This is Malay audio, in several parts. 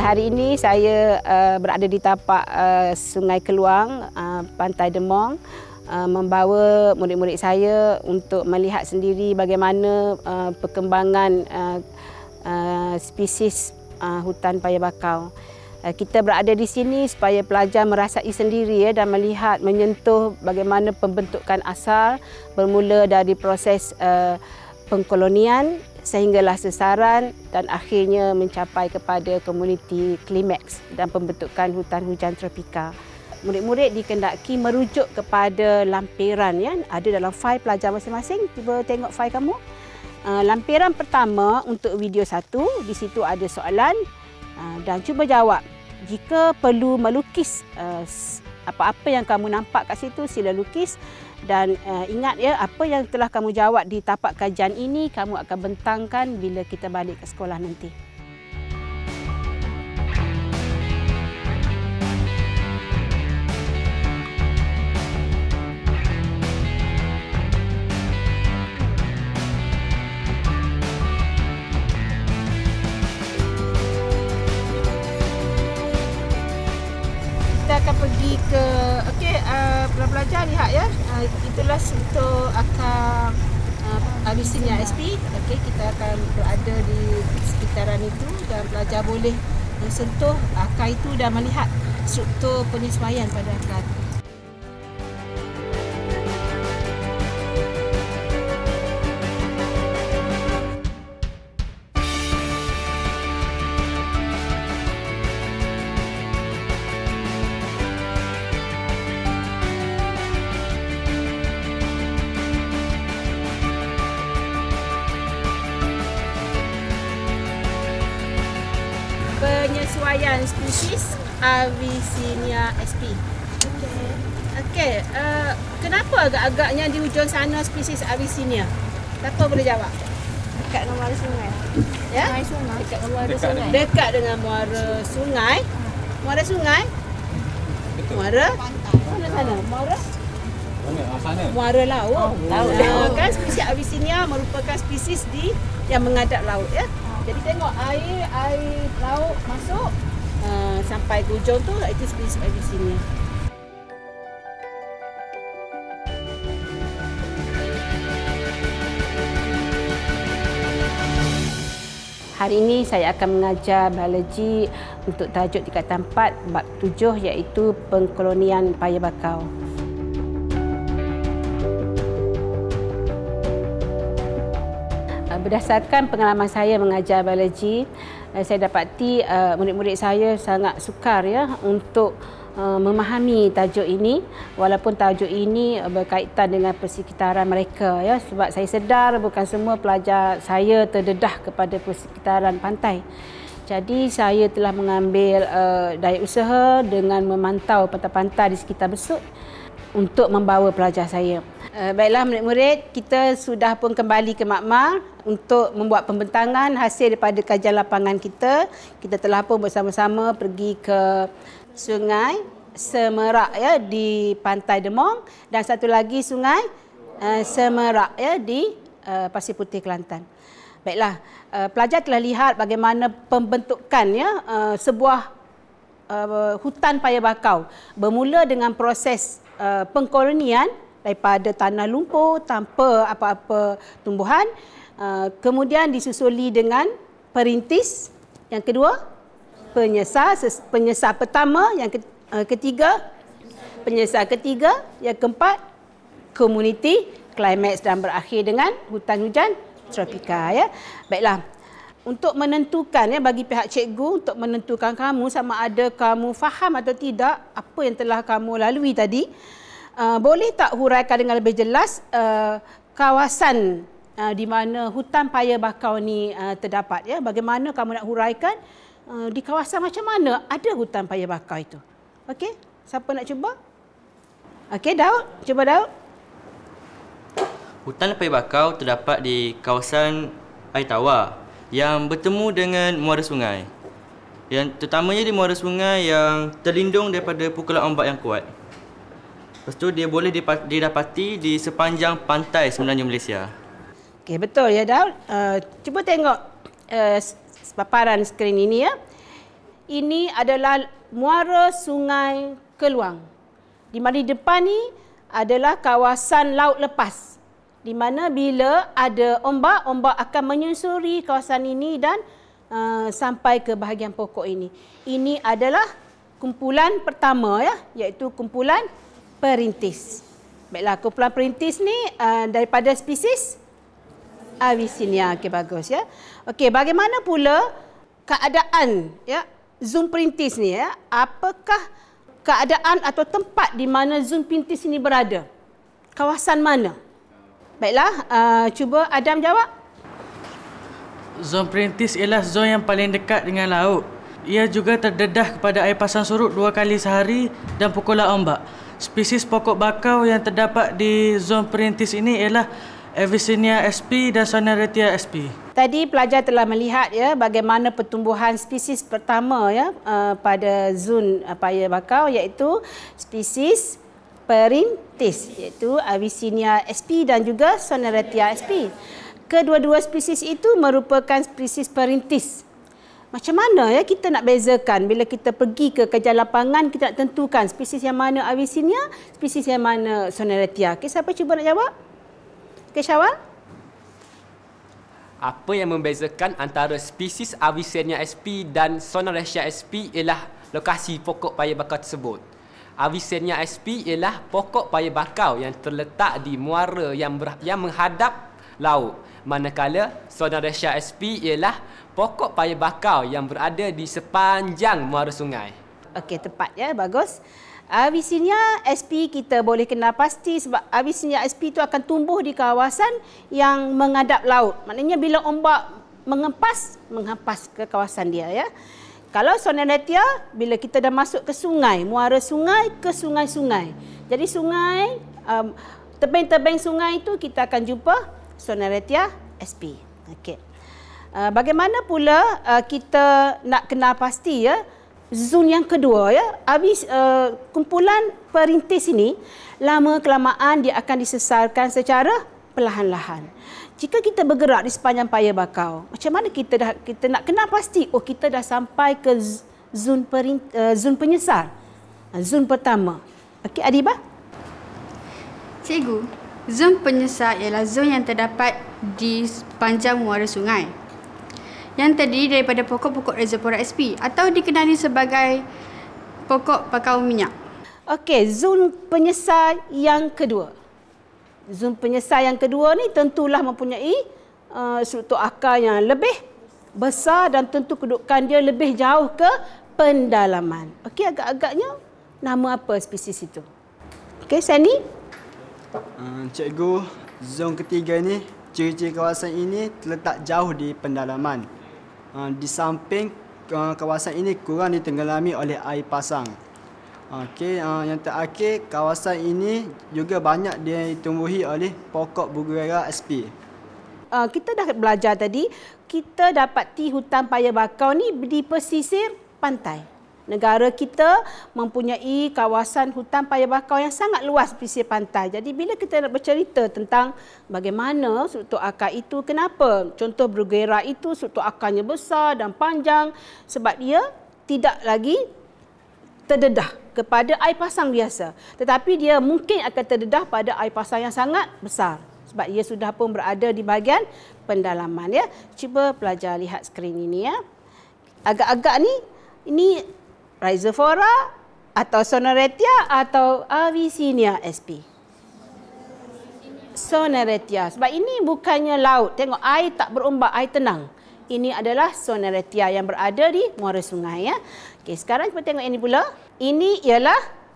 Hari ini saya berada di tapak Sungai Keluang, Pantai Demong, membawa murid-murid saya untuk melihat sendiri bagaimana perkembangan spesies hutan paya bakau. Kita berada di sini supaya pelajar merasai sendiri dan melihat, menyentuh bagaimana pembentukan asal bermula dari proses pengkolonian sehinggalah sesaran dan akhirnya mencapai kepada komuniti klimaks dan pembentukan hutan hujan tropika. Murid-murid dikendaki merujuk kepada lampiran yang ada dalam fail pelajar masing-masing. Cuba tengok fail kamu. Lampiran pertama untuk video 1, di situ ada soalan dan cuba jawab. Jika perlu melukis apa-apa yang kamu nampak kat situ, sila lukis. Dan ingat ya, apa yang telah kamu jawab di tapak kajian ini, kamu akan bentangkan bila kita balik ke sekolah nanti. Kita akan pergi ke, pelajar lihat ya, itulah untuk akar Abyssinia SP. Kita akan berada di sekitaran itu dan pelajar boleh sentuh akar itu dan melihat struktur penyesuaian pada akar. Penyesuaian spesies Abyssinia SP. Kenapa agak-agaknya di hujung sana spesies Abyssinia? Siapa boleh jawab? Dekat dengan muara sungai. Ya? Sungai. Dekat dengan muara sungai. Dekat dengan muara sungai. Muara sungai? Muara? Mana sana? Muara? Muara laut. Kan spesies Abyssinia merupakan spesies yang menghadap laut ya. Jadi tengok air laut masuk sampai ke hujung tu, itu spesies Abyssinia. Hari ini saya akan mengajar biologi untuk tajuk tingkatan 4 bab 7 iaitu pengkolonian paya bakau. Berdasarkan pengalaman saya mengajar biologi, saya dapati murid-murid saya sangat sukar ya untuk memahami tajuk ini, walaupun tajuk ini berkaitan dengan persekitaran mereka ya, sebab saya sedar bukan semua pelajar saya terdedah kepada persekitaran pantai. Jadi saya telah mengambil daya usaha dengan memantau pantai-pantai di sekitar Besut untuk membawa pelajar saya. Baiklah murid-murid, kita sudah pun kembali ke Makmal untuk membuat pembentangan hasil daripada kajian lapangan kita. Kita telah pun bersama-sama pergi ke Sungai Semerak ya di Pantai Demong dan satu lagi Sungai Semerak ya di Pasir Putih, Kelantan. Baiklah, pelajar telah lihat bagaimana pembentukan ya sebuah hutan paya bakau bermula dengan proses pengkolonian daripada tanah lumpur tanpa apa-apa tumbuhan, kemudian disusuli dengan perintis, yang kedua penyesal pertama, yang ketiga penyesal ketiga, yang keempat komuniti klimaks dan berakhir dengan hutan hujan tropika ya. Baiklah, untuk menentukan ya, bagi pihak cikgu untuk menentukan kamu sama ada kamu faham atau tidak apa yang telah kamu lalui tadi, boleh tak huraikan dengan lebih jelas kawasan di mana hutan paya bakau ni terdapat ya? Bagaimana kamu nak huraikan di kawasan macam mana ada hutan paya bakau itu? Okey, siapa nak cuba? Okey, Daud, cuba Daud. Hutan paya bakau terdapat di kawasan air tawar yang bertemu dengan muara sungai. Yang terutamanya di muara sungai yang terlindung daripada pukulan ombak yang kuat. Lepas tu dia boleh didapati di sepanjang pantai semenanjung Malaysia. Okey, betul ya Daud. Cuba tengok paparan skrin ini ya. ini adalah muara Sungai Keluang. Di mana di depan ni adalah kawasan laut lepas. Di mana bila ada ombak, ombak akan menyusuri kawasan ini dan sampai ke bahagian pokok ini. Ini adalah kumpulan pertama ya, iaitu kumpulan perintis. Baiklah, kumpulan perintis ni daripada spesies Avicennia. Okey, bagus ya. Okey, bagaimana pula keadaan ya zon perintis ni ya? Apakah keadaan atau tempat di mana zon perintis ini berada? Kawasan mana? Baiklah, cuba Adam jawab. Zon perintis ialah zon yang paling dekat dengan laut. Ia juga terdedah kepada air pasang surut 2 kali sehari dan pukulan ombak. Spesies pokok bakau yang terdapat di zon perintis ini ialah Avicennia sp dan Soneratia sp. Tadi pelajar telah melihat ya bagaimana pertumbuhan spesies pertama ya pada zon paya bakau, iaitu spesies perintis, iaitu Avicennia sp dan juga Soneratia sp. Kedua-dua spesies itu merupakan spesies perintis. Macam mana ya kita nak bezakan bila kita pergi ke kajian lapangan, kita nak tentukan spesies yang mana Avicennia, spesies yang mana Soneratia. Okey, siapa cuba nak jawab? Okey, Syawal. Apa yang membezakan antara spesies Avicennia sp dan Soneratia sp ialah lokasi pokok paya bakau tersebut. Avicennia sp ialah pokok paya bakau yang terletak di muara yang menghadap laut, manakala Soneratia sp ialah pokok paya bakau yang berada di sepanjang muara sungai. Okey, tepat ya, bagus. Avicennia sp kita boleh kenal pasti sebab Avicennia sp itu akan tumbuh di kawasan yang menghadap laut. Maknanya bila ombak menghempas ke kawasan dia ya. Kalau Soneratia, bila kita dah masuk ke sungai, muara sungai ke sungai-sungai. Jadi sungai, tebing-tebing sungai itu kita akan jumpa Soneratia sp. Okey. Bagaimana pula kita nak kenal pasti ya zon yang kedua ya, kumpulan perintis ini lama kelamaan dia akan disesarkan secara perlahan-lahan. Jika kita bergerak di sepanjang paya bakau, macam mana kita nak kenal pasti kita dah sampai ke zon penyesar, zon pertama. Okey, Adibah. Cikgu, zon penyesar ialah zon yang terdapat di sepanjang muara sungai yang terdiri daripada pokok-pokok Rhizophora sp atau dikenali sebagai pokok bakau minyak. Okey, zon penyesar yang kedua. Zon penyesar yang kedua ni tentulah mempunyai struktur akar yang lebih besar dan tentu kedudukan dia lebih jauh ke pendalaman. Okey, agak-agaknya nama apa spesies itu? Okey, Sani? Cikgu, zon ketiga ni, ciri-ciri kawasan ini terletak jauh di pendalaman. Di samping kawasan ini kurang ditenggelami oleh air pasang. Okey, yang terakhir, kawasan ini juga banyak ditumbuhi oleh pokok Bruguera sp. Kita dah belajar tadi, kita dapati hutan paya bakau ni di pesisir pantai. Negara kita mempunyai kawasan hutan paya bakau yang sangat luas di pesisir pantai. Jadi bila kita nak bercerita tentang bagaimana struktur akar itu, kenapa contoh Bruguera itu struktur akarnya besar dan panjang, sebab dia tidak lagi terdedah kepada air pasang biasa. Tetapi dia mungkin akan terdedah pada air pasang yang sangat besar. Sebab ia sudah pun berada di bahagian pendalaman ya. Cuba pelajar lihat skrin ini ya. Agak-agak ni, ini Rhizophora atau Soneratia atau Avicennia sp. Soneratia. Sebab ini bukannya laut. Tengok air tak berombak, air tenang. Ini adalah Soneratia yang berada di muara sungai ya. Okey, sekarang kita tengok ini pula. Ini ialah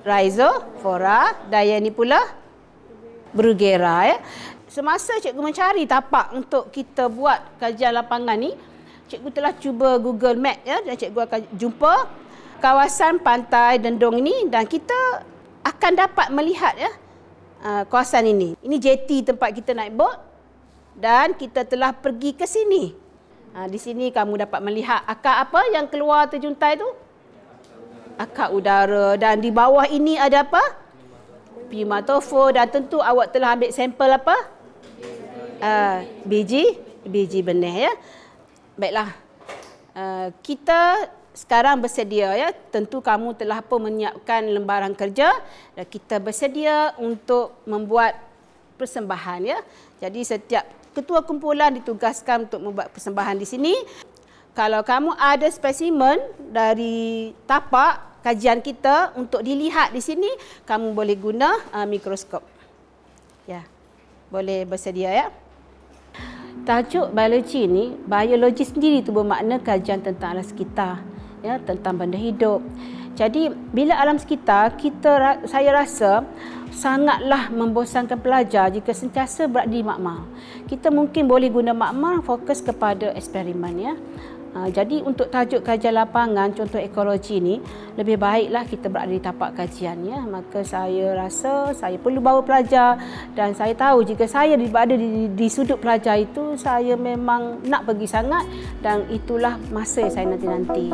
Rhizophora dan yang ini pula Bruguera ya. Semasa cikgu mencari tapak untuk kita buat kajian lapangan ni, cikgu telah cuba Google Map ya, dan cikgu akan jumpa kawasan pantai Dendong ini dan kita akan dapat melihat ya kawasan ini. Ini jeti tempat kita naik bot dan kita telah pergi ke sini. Di sini kamu dapat melihat akar apa yang keluar terjuntai tu? Akar udara, dan di bawah ini ada apa? Pneumatopho, dan tentu awak telah ambil sampel apa? Biji benih ya. Baiklah, Kita sekarang bersedia ya, tentu kamu telah pun menyiapkan lembaran kerja dan kita bersedia untuk membuat persembahan ya. Jadi setiap ketua kumpulan ditugaskan untuk membuat persembahan di sini. Kalau kamu ada spesimen dari tapak kajian kita untuk dilihat di sini, kamu boleh guna mikroskop. Ya. Boleh bersedia ya. Tajuk biologi ni, biologi sendiri itu bermakna kajian tentang alam sekitar, ya, tentang benda hidup. Jadi bila alam sekitar, saya rasa sangatlah membosankan pelajar jika sentiasa berada di makmal. Kita mungkin boleh guna makmal fokus kepada eksperimen ya. Jadi untuk tajuk kajian lapangan contoh ekologi ni, lebih baiklah kita berada di tapak kajian ya. Maka saya rasa saya perlu bawa pelajar dan saya tahu jika saya berada di sudut pelajar itu, saya memang nak pergi sangat dan itulah masa saya nanti-nanti.